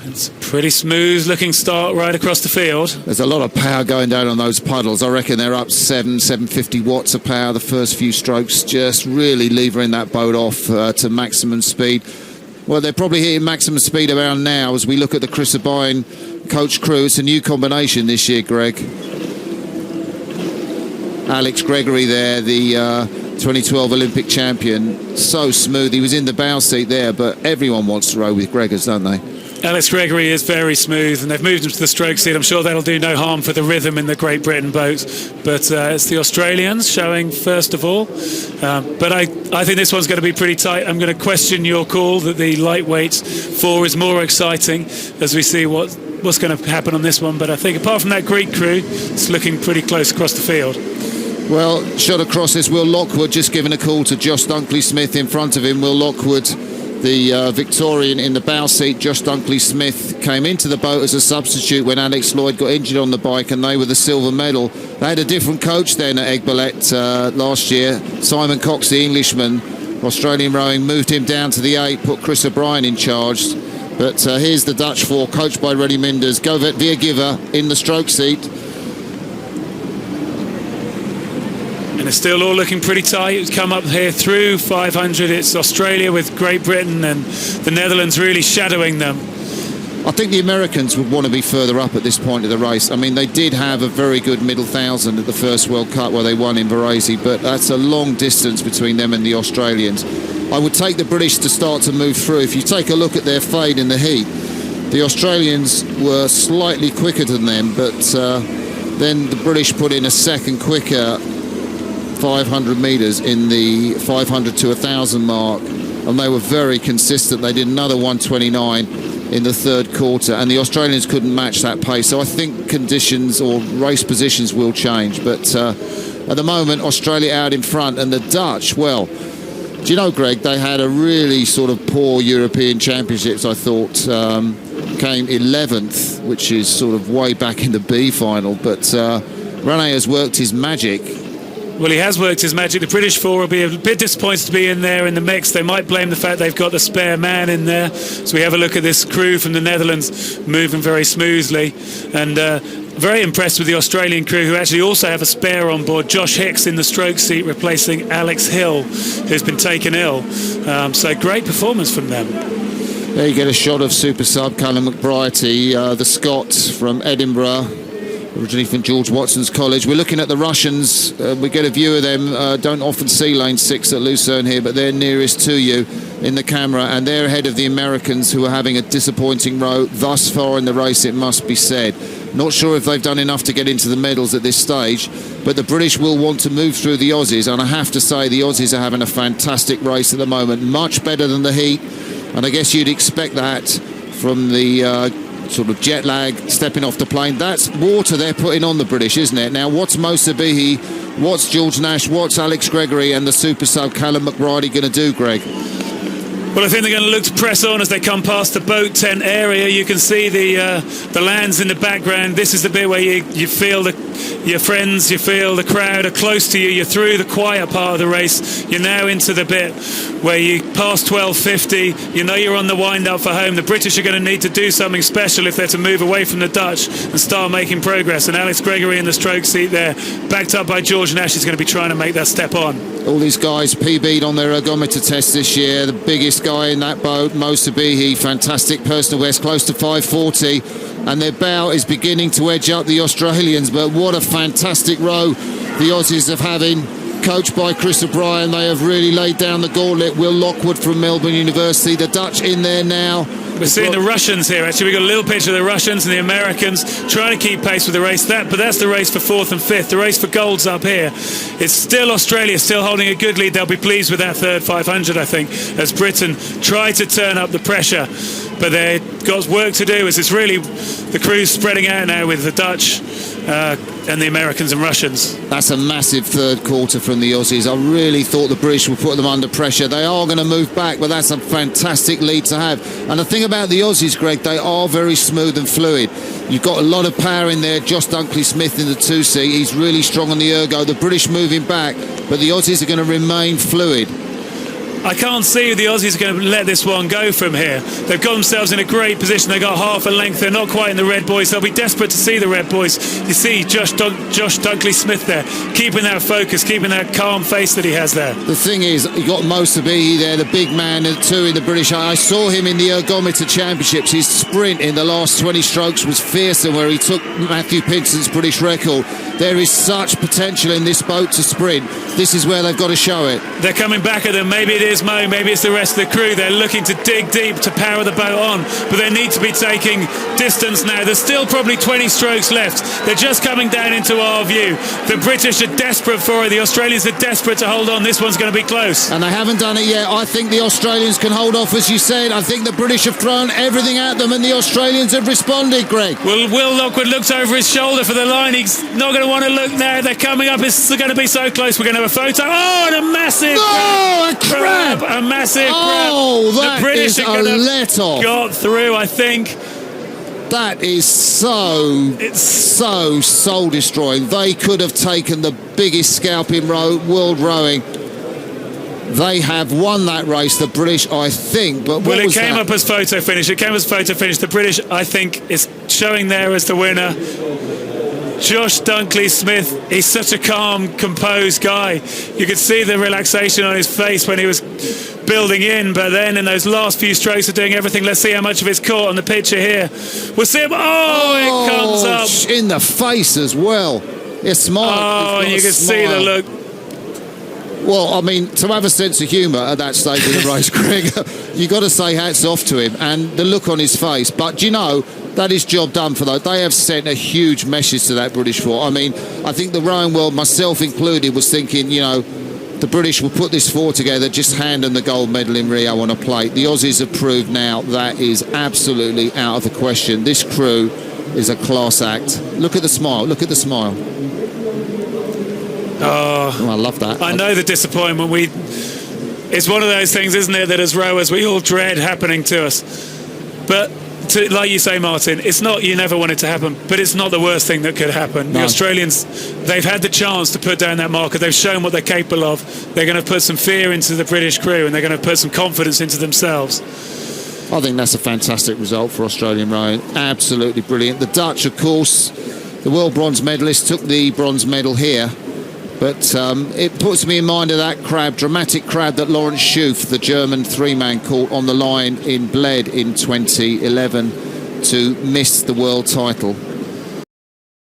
It's a pretty smooth looking start right across the field. There's a lot of power going down on those puddles. I reckon they're up 750 watts of power the first few strokes, just really levering that boat off to maximum speed. Well, they're probably hitting maximum speed around now as we look at the Chris O'Brien coach crew. It's a new combination this year, Greg. Alex Gregory there, the 2012 Olympic champion. So smooth. He was in the bow seat there, but everyone wants to row with Gregors, don't they? Alex Gregory is very smooth, and they've moved him to the stroke seat. I'm sure that'll do no harm for the rhythm in the Great Britain boat. But it's the Australians showing first of all. But I think this one's going to be pretty tight. I'm going to question your call that the lightweight 4 is more exciting as we see what's going to happen on this one. But I think apart from that Greek crew, it's looking pretty close across the field. Well, shot across is Will Lockwood, just giving a call to Josh Dunkley-Smith in front of him. Will Lockwood, the Victorian in the bow seat. Josh Dunkley-Smith came into the boat as a substitute when Alex Lloyd got injured on the bike, and they were the silver medal. They had a different coach then at Aiguebelette last year. Simon Cox, the Englishman, Australian rowing, moved him down to the 8, put Chris O'Brien in charge. But here's the Dutch 4, coached by Reddy Minders. Govert Viergiver in the stroke seat. And it's still all looking pretty tight. It's come up here through 500. It's Australia with Great Britain and the Netherlands really shadowing them. I think the Americans would want to be further up at this point of the race. I mean, they did have a very good middle thousand at the first World Cup where they won in Varese, but that's a long distance between them and the Australians. I would take the British to start to move through. If you take a look at their fade in the heat, the Australians were slightly quicker than them, but then the British put in a second quicker 500 metres in the 500 to 1,000 mark, and they were very consistent. They did another 129 in the third quarter, and the Australians couldn't match that pace. So I think conditions or race positions will change, but at the moment Australia out in front, and the Dutch, well, do you know, Greg, they had a really sort of poor European Championships. I thought came 11th, which is sort of way back in the B final, but Rene has worked his magic. Well, he has worked his magic. The British 4 will be a bit disappointed to be in there in the mix. They might blame the fact they've got the spare man in there. So we have a look at this crew from the Netherlands moving very smoothly. And very impressed with the Australian crew, who actually also have a spare on board. Josh Hicks in the stroke seat replacing Alex Hill, who's been taken ill. So great performance from them. There you get a shot of super sub Callum McBrighty, the Scot from Edinburgh, originally from George Watson's college. We're looking at the Russians. We get a view of them. Don't often see lane 6 at Lucerne here, but they're nearest to you in the camera, and they're ahead of the Americans, who are having a disappointing row thus far in the race, it must be said. Not sure if they've done enough to get into the medals at this stage, but the British will want to move through the Aussies, and I have to say the Aussies are having a fantastic race at the moment, much better than the heat, and I guess you'd expect that from the sort of jet lag, stepping off the plane. That's water they're putting on the British, isn't it? Now, what's Mo Sabihi, what's George Nash, what's Alex Gregory and the super sub Callum McBrighty going to do, Greg? Well, I think they're going to look to press on as they come past the boat tent area. You can see the lands in the background. This is the bit where you feel your friends, you feel the crowd are close to you. You're through the quiet part of the race. You're now into the bit where you pass 12:50. You know you're on the wind up for home. The British are going to need to do something special if they're to move away from the Dutch and start making progress. And Alex Gregory in the stroke seat there, backed up by George Nash, is going to be trying to make that step on. All these guys PB'd on their ergometer test this year. The biggest guy in that boat, Mo Sabihi, fantastic personal best, close to 540. And their bow is beginning to edge up the Australians. But what a fantastic row the Aussies have having. Coached by Chris O'Brien, they have really laid down the gauntlet. Will Lockwood from Melbourne University. The Dutch in there now. We're seeing the Russians here, actually. We've got a little picture of the Russians and the Americans trying to keep pace with the race. But that's the race for 4th and 5th. The race for gold's up here. It's still Australia, still holding a good lead. They'll be pleased with that third 500, I think, as Britain try to turn up the pressure. But they've got work to do, as it's really the crew's spreading out now with the Dutch and the Americans and Russians. That's a massive third quarter from the Aussies. I really thought the British would put them under pressure. They are going to move back, but that's a fantastic lead to have. And the thing about the Aussies, Greg, they are very smooth and fluid. You've got a lot of power in there. Josh Dunkley-Smith in the 2 seat. He's really strong on the ergo. The British moving back, but the Aussies are going to remain fluid. I can't see the Aussies are going to let this one go from here. They've got themselves in a great position. They've got half a length. They're not quite in the red boys. They'll be desperate to see the red boys. You see Josh Dunkley-Smith there, keeping that focus, keeping that calm face that he has there. The thing is, you got Mosabihi there, the big man, too, in the British. I saw him in the Ergometer Championships. His sprint in the last 20 strokes was fearsome, where he took Matthew Pinson's British record. There is such potential in this boat to sprint. This is where they've got to show it. They're coming back at them. Maybe it is Mo, maybe it's the rest of the crew. They're looking to dig deep to power the boat on, but they need to be taking distance now. There's still probably 20 strokes left. They're just coming down into our view. The British are desperate for it. The Australians are desperate to hold on. This one's going to be close. And they haven't done it yet. I think the Australians can hold off, as you said. I think the British have thrown everything at them and the Australians have responded, Greg. Well, Will Lockwood looks over his shoulder for the line. He's not going to want to look now. They're coming up. It's going to be so close. We're going to have a photo. Oh, and a massive crab! A massive crab. That the British is a let-off. Got through, I think. That is so soul-destroying. They could have taken the biggest scalp in world rowing. They have won that race, the British, I think. But well, it came up as photo finish. It came as photo finish. The British, I think, is showing there as the winner. Josh Dunkley-Smith, he's such a calm, composed guy. You could see the relaxation on his face when he was building in, but then in those last few strokes of doing everything, let's see how much of it's caught on the picture here. We'll see him. It comes up. In the face as well. It's smile. And you can see the look. Well, I mean, to have a sense of humour at that stage of the race, Greg, you've got to say hats off to him, and the look on his face. But, you know, that is job done for those. They have sent a huge message to that British force. I mean, I think the rowing world, myself included, was thinking, you know, the British will put this four together, just hand them the gold medal in Rio on a plate. The Aussies have proved now that is absolutely out of the question. This crew is a class act. Look at the smile. Look at the smile. Oh, I love that. I know the disappointment. It's one of those things, isn't it, that as rowers we all dread happening to us. But like you say, Martin, it's not, you never want it to happen, but it's not the worst thing that could happen. No. The Australians, they've had the chance to put down that marker. They've shown what they're capable of. They're going to put some fear into the British crew, and they're going to put some confidence into themselves. I think that's a fantastic result for Australian rowing. Absolutely brilliant. The Dutch, of course, the world bronze medalists, took the bronze medal here. But it puts me in mind of that dramatic crab that Lawrence Schuf, the German three-man, caught on the line in Bled in 2011 to miss the world title.